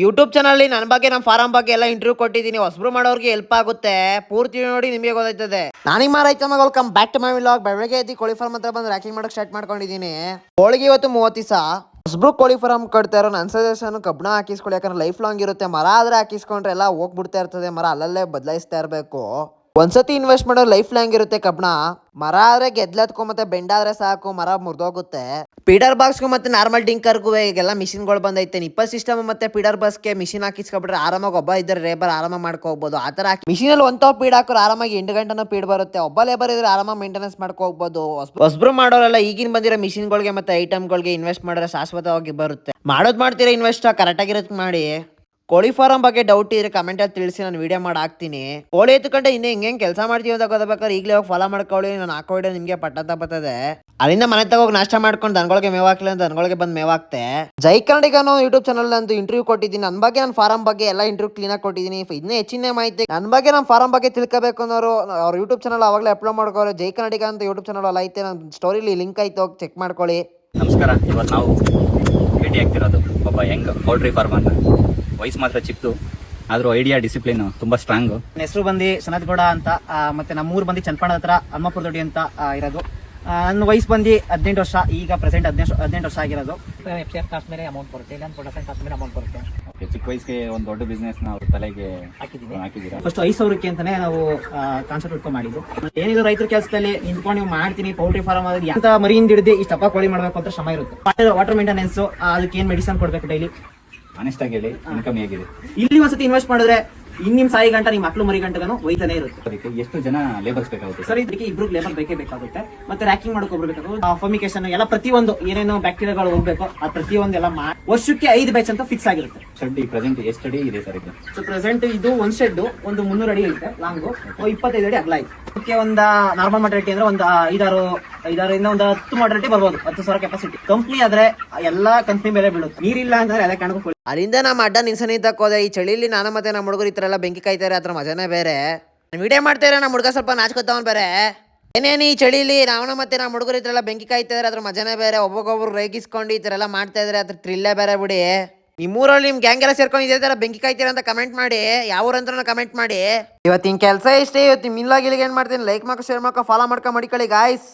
YouTube channel ನನ್ನ ಬಗ್ಗೆ ನಮ್ಮ ಫಾರಂ ಬಗ್ಗೆ ಎಲ್ಲ ಇಂಟರ್ವ್ಯೂ ಕೊಟ್ಟಿದ್ದೀನಿ. ಹೊಸಬ್ರು ಮಾಡೋರಿಗೆ ಹೆಲ್ಪ್ ಆಗುತ್ತೆ. ಪೂರ್ತಿ ನೋಡಿ ನಿಮಗೆ ಗೊತ್ತಾಯ್ತದೆ. ನಾನಿಗ್ ಮಾರೈತ ಮಗ welcome back to my vlog. ಬೆಳಗ್ಗೆ ಎದ್ದು ಕೋಳಿ ಫಾರ್ಮ್ ಹತ್ರ ಬಂದು ರ್ಯಾಕಿಂಗ್ ಮಾಡಕ್ ಸ್ಟಾರ್ಟ್ ಮಾಡ್ಕೊಂಡಿದ್ದೀನಿ. ಕೋಳಿಗೆ ಇವತ್ತು 30 ದಿವಸ. ಹೊಸಬ್ರು ಕೋಳಿ ಫಾರ್ಮ್ ಕಟ್ತಾ ಇರೋ ನನ್ನ ಸಜೆಷನ್ ಕಬ್ಬಣ ಹಾಕಿಸ್ಕೊಳ್ಳಿ. ಯಾಕಂದ್ರೆ ಲೈಫ್ ಲಾಂಗ್ ಇರುತ್ತೆ. ಮರ ಆದ್ರೆ ಹಾಕಿಸ್ಕೊಂಡ್ರೆ ಎಲ್ಲ ಹೋಗ್ಬಿಡ್ತಾ ಇರ್ತದೆ. ಮರ ಅಲ್ಲಲ್ಲೇ ಬದಲಾಯಿಸ್ತಾ ಇರಬೇಕು. ಒಂದ್ಸತಿ ಇನ್ವೆಸ್ಟ್ ಮಾಡೋ ಲೈಫ್ ಲಾಂಗ್ ಇರುತ್ತೆ ಕಬ್ಬಣ. ಮರ ಆದ್ರೆ ಗೆದ್ಲತ್ಕೊ ಮತ್ತೆ ಬೆಂಡಾದ್ರೆ ಸಾಕು ಮರ ಮುರಿದೋಗುತ್ತೆ. ಪೀಡರ್ ಬಾಕ್ಸ್ಗೂ ಮತ್ತೆ ನಾರ್ಮಲ್ ಡಿಂಕರ್ಗೂ ಈಗೆಲ್ಲ ಮಿಷಿನ್ಗಳು ಬಂದೈತೆ. ನಿಪ್ಪಲ್ ಸಿಸ್ಟಮ್ ಮತ್ತೆ ಪೀಡರ್ ಬಾಕ್ಸ್ಗೆ ಮಿಷಿನ್ ಹಾಕಿಸ್ಕೊಬಿಟ್ರೆ ಆರಾಮಾಗಿ ಒಬ್ಬ ಇದ್ರೆ ಲೇಬರ್ ಆರಾಮಾಗಿ ಮಾಡ್ಕೋಬಹುದು. ಆ ತರ ಮಿಷಿನಲ್ಲಿ ಒಂದು ತಾವು ಪೀಡ್ ಹಾಕೋರು ಆರಾಮಾಗಿ 8 ಗಂಟೆನೂ ಪೀಡ್ ಬರುತ್ತೆ. ಒಬ್ಬ ಲೇಬರ್ ಇದ್ರೆ ಆರಾಮಾಗಿ ಮೇಂಟೆನೆನ್ಸ್ ಮಾಡ್ಕೋಬಹುದು. ಹೊಸಬ್ರು ಮಾಡೋರೆಲ್ಲ ಈಗಿನ ಬಂದಿರೋ ಮಿಷಿನ್ಗಳಿಗೆ ಮತ್ತೆ ಐಟಮ್ಗಳಿಗೆ ಇನ್ವೆಸ್ಟ್ ಮಾಡಿದ್ರೆ ಶಾಶ್ವತವಾಗಿ ಬರುತ್ತೆ. ಮಾಡೋದು ಮಾಡ್ತೀರಾ ಇನ್ವೆಸ್ಟ್ ಕರೆಕ್ಟ್ ಆಗಿರೋದಕ್ಕೆ ಮಾಡಿ. ಕೋಳಿ ಫಾರಂ ಬಗ್ಗೆ ಡೌಟ್ ಇದ್ರೆ ಕಮೆಂಟ್ ಅಲ್ಲಿ ತಿಳಿಸಿ, ನಾನು ವಿಡಿಯೋ ಮಾಡಿ ಹಾಕ್ತೀನಿ. ಕೋಳಿ ಎತ್ಕೊಂಡೆ ಇನ್ನೇ ಹೆಂಗೆ ಕೆಲಸ ಮಾಡ್ತೀವಿ ಅಂತ ಗೊತ್ತಾಗ್ಬೇಕಾದ್ರೆ ಈಗಲೇ ಹೋಗಿ ಫಾಲೋ ಮಾಡ್ಕೊಳ್ಳಿ. ನಾನು ಹಾಕೋ ವಿಡಿಯೋ ನಿಮಗೆ ಪಟ್ಟಂತ ಬರ್ತದೆ. ಅಲ್ಲಿಂದ ಮನೆ ತಗೋಗಿ ನಾಷ್ಟ ಮಾಡ್ಕೊಂಡು ದನಗಳಿಗೆ ಮೇವ್ ಹಾಕ್ಲಿ ಅಂತ ದನಗಳಿಗೆ ಬಂದು ಮೇವ್ ಹಾಕ್ತೆ. ಜೈ ಕನ್ನಡಿಗ ಅನ್ನೋ ಯೂಟ್ಯೂಬ್ ಚಾನಲ್ ಅಂತೂ ಇಂಟರ್ವ್ಯೂ ಕೊಟ್ಟಿದ್ದೀನಿ. ನನ್ನ ಬಗ್ಗೆ ನನ್ನ ಫಾರಂ ಬಗ್ಗೆ ಎಲ್ಲ ಇಂಟರ್ವ್ಯೂ ಕ್ಲೀನಾಗಿ ಕೊಟ್ಟಿದ್ದೀನಿ. ಇನ್ನೂ ಹೆಚ್ಚಿನ ಮಾಹಿತಿ ನನ್ನ ಬಗ್ಗೆ ನಮ್ಮ ಫಾರಂ ಬಗ್ಗೆ ತಿಳ್ಕೋಬೇಕು ಅನ್ನೋರು ಅವ್ರ ಯೂಟ್ಯೂಬ್ ಚಾನಲ್ ಅವಾಗಲೇ ಅಪ್ಲೋಡ್ ಮಾಡ್ಕೋರು. ಜೈ ಕನ್ನಡಿಗ ಅಂತ ಯೂಟ್ಯೂಬ್ ಚಾನಲ್ ಅಲ್ಲಿ ಐತೆ. ನನ್ನ ಸ್ಟೋರಿಲಿ ಲಿಂಕ್ ಐತೆ, ಹೋಗಿ ಚೆಕ್ ಮಾಡ್ಕೊಳ್ಳಿ. ನಮಸ್ಕಾರ. ಇವತ್ತು ನಾವು ಭೇಟಿ ಆಗ್ತಿರೋದು ಒಬ್ಬ ಯಂಗ್ ಪೌಲ್ಟ್ರಿ ಫಾರ್ಮರ್. ವಯಸ್ಸು ಮಾತ್ರ ಚಿಕ್ಕದು, ಆದ್ರೂ ಐಡಿಯಾ ಡಿಸಿಪ್ಲಿನ್ ತುಂಬಾ ಸ್ಟ್ರಾಂಗ್. ನನ್ನ ಹೆಸರು ಬಂದು ಸನತ್ಗೌಡ ಅಂತ, ಮತ್ತೆ ನಮ್ಮೂರು ಬಂದು ಚನ್ನಪಣ್ಣ ಹತ್ರ ಹನುಮಪುರ ದೊಡ್ಡಿ ಅಂತ ಇರೋದು. ನನ್ನ ವಯಸ್ಸು ಬಂದು 18 ವರ್ಷ. ಈಗ ಪ್ರೆಸೆಂಟ್ 18 ವರ್ಷ ಆಗಿರೋದು. FCF ಕಾಸ್ಟ್ ಮೇಲೆ ಅಮೌಂಟ್ ಬರುತ್ತೆ, ಇಲ್ಲ ಪ್ರೊಡಕ್ಷನ್ ಕಾಸ್ಟ್ ಮೇಲೆ ಅಮೌಂಟ್ ಬರುತ್ತೆ. ಚಿಕ್ಕ ವಯಸ್ಸಿಗೆ ಒಂದು ದೊಡ್ಡ ಬಿಸ್ನೆಸ್ ನ ಅವ್ರ ತಲೆಗೆ ಹಾಕಿದ್ದೀರಾ. ಫಸ್ಟ್ 5,000ಕ್ಕೆ ಅಂತಾನೆ ನಾವು ಕಾನ್ಸೆಪ್ಟ್ ಇಟ್ಕೊಂಡು ಮಾಡಿದ್ದು. ಏನಿದ್ರು ರೈತರ ಕೆಲಸದಲ್ಲಿ ನಿಂತ್ಕೊಂಡು ನೀವು ಮಾಡ್ತೀನಿ ಪೌಲ್ಟ್ರಿ ಫಾರ್ಮ್ ಆದ್ರೆ ಅಂತ ಮರಿಯಿಂದ ಹಿಡಿದು ಇಷ್ಟಪ್ಪ ಕೋಳಿ ಮಾಡಬೇಕು ಅಂತ ಶ್ರಮ ಇರುತ್ತೆ. ವಾಟರ್ ಮೇಂಟೆನೆನ್ಸ್, ಅದಕ್ಕೆ ಏನ್ ಮೆಡಿಸನ್ ಕೊಡ್ಬೇಕು ಡೈಲಿ. ಆನೆಸ್ಟ್ ಆಗಿ ಹೇಳಿ, ಇನ್ಕಮ್ ಹೇಗಿದೆ? ಇಲ್ಲಿ ಒಂದ್ಸತಿ ಇನ್ವೆಸ್ಟ್ ಮಾಡಿದ್ರೆ ನಿಮ್ ಸಾಯಿ ಗಂಟ ನಿಮ್ಮ ಮಕ್ಳು ಮರಿ ಗಂಟೆಗೂ ಒಯ್ತಾನೆ ಇರುತ್ತೆ. ಅದಕ್ಕೆ ಎಷ್ಟು ಜನ ಲೇಬರ್ಸ್ ಬೇಕಾಗುತ್ತೆ ಸರ್? ಇದಕ್ಕೆ 2 ಲೇಬರ್ ಬೇಕೇ ಬೇಕಾಗುತ್ತೆ. ಮತ್ತೆ ರ್ಯಾಕಿಂಗ್ ಮಾಡ್ಕೊಬಿಡ್ಬೇಕಾಗುತ್ತೆ. ಫರ್ಮಿಕೇಶನ್ ಎಲ್ಲ ಪ್ರತಿಯೊಂದು ಏನೇನೋ ಬ್ಯಾಕ್ಟೀರಿಯಾಗಳು ಹೋಗ್ಬೇಕು ಆ ಪ್ರತಿಯೊಂದು ಎಲ್ಲ ವರ್ಷಕ್ಕೆ 5 ಬ್ಯಾಚ್ ಅಂತ ಫಿಕ್ಸ್ ಆಗಿರುತ್ತೆ. ಶೆಡ್ ಪ್ರೆಸೆಂಟ್ ಎಷ್ಟು ಅಡಿ ಇದೆ ಸರ್ ಇದು? ಸೊ ಪ್ರೆಸೆಂಟ್ ಇದು ಒಂದು ಶೆಡ್ ಒಂದು 300 ಅಡಿ ಇರುತ್ತೆ ಲಾಂಗು, 25 ಅಡಿ ಅಗಲ ಇದೆ. ಅದಕ್ಕೆ ಒಂದು ನಾರ್ಮಲ್ ಮಾರ್ಟಿಲಿಟಿ ಅಂದ್ರೆ ಒಂದು 5-6 ಒಂದು 10 ಮಾರ್ಟಿಲಿಟಿ ಬರ್ಬೋದು. 10,000 ಕೆಪಾಸಿಟಿ. ಕಂಪ್ನಿ ಆದ್ರೆ ಎಲ್ಲಾ ಕಂಪ್ನಿ ಮೇಲೆ ಬೀಳುತ್ತೆ. ನೀರಿಲ್ಲ ಅಂದ್ರೆ ಅದೇ ಕಾರಣಕ್ಕೂ ಅಲ್ಲಿಂದ ನಮ್ಮ ಅಡ್ಡ ನಿನ್ಸನಿದ್ದಕ್ಕೆ ಹೋದೆ. ಈ ಚಳಿಲಿ ನಾನು ಮತ್ತೆ ನಮ್ಮ ಹುಡುಗರು ಈ ಥರ ಎಲ್ಲ ಬೆಂಕಿ ಕಾಯ್ತಾರೆ, ಅದ್ರ ಮಜಾನೇ ಬೇರೆ. ವಿಡಿಯೋ ಮಾಡ್ತಾರೆ, ನಮ್ಮ ಹುಡುಗ ಸ್ವಲ್ಪ ನಾಚ್ಕೊತಾವನ್ ಬೇರೆ. ಏನೇನು ಈ ಚಳಿಲಿ ನಾವು ಮತ್ತೆ ನಮ್ಮ ಹುಡುಗರು ಈ ಥರ ಎಲ್ಲ ಬೆಂಕಿ ಕಾಯ್ತಾರೆ, ಅದ್ರ ಮಜಾನೇ ಬೇರೆ. ಒಬ್ಬೊಬ್ಬರು ರೇಗಿಸ್ಕೊಂಡು ಈ ಥರ ಎಲ್ಲ ಮಾಡ್ತಾ ಇದ್ರೆ ಅದ್ರ ಥ್ರಿಲ್ಲೇ ಬೇರೆ ಬಿಡಿ. ನಿಮ್ಮೂರಲ್ಲಿ ನಿಮ್ ಗ್ಯಾಂಗ್ ಎಲ್ಲ ಸೇರ್ಕೊಂಡು ಇದೇ ತರ ಬೆಂಕಿ ಕಾಯ್ತೀರ ಅಂತ ಕಮೆಂಟ್ ಮಾಡಿ. ಯಾವ ಊರಂತ ಕಮೆಂಟ್ ಮಾಡಿ. ಇವತ್ತಿನ ಕೆಲಸ ಇಷ್ಟೇ. ಇವತ್ತು ಮಿಲ್ಲಾಗಿಲಿಗೆ ಏನ್ ಮಾಡ್ತೀನಿ, ಲೈಕ್ ಮಾಡ್ಕೊ, ಶೇರ್ ಮಾಡ್ಕೊ, ಫಾಲೋ ಮಾಡ್ಕೊ, ಮಾಡಿಕೊಳ್ಳಿ ಗಾಯ್ಸ್.